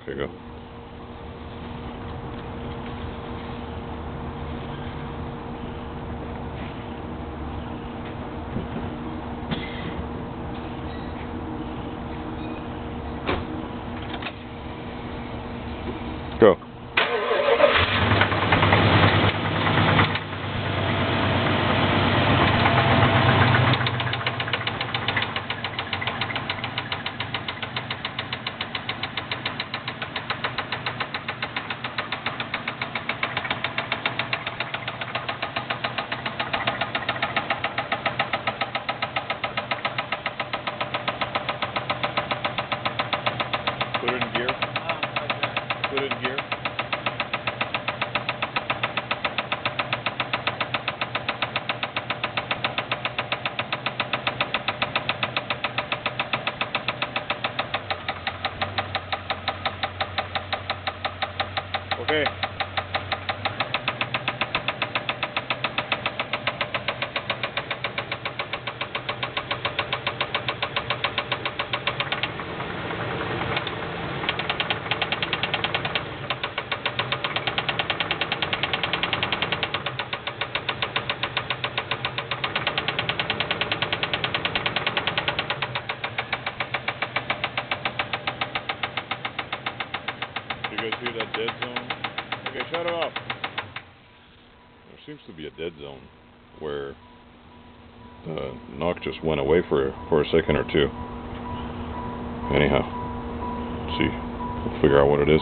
Here you go. Go. Put it in gear. Put it in gear. Okay. You guys hear that dead zone? Okay, shut it off. There seems to be a dead zone where the knock just went away for a second or two. Anyhow, let's see. We'll figure out what it is.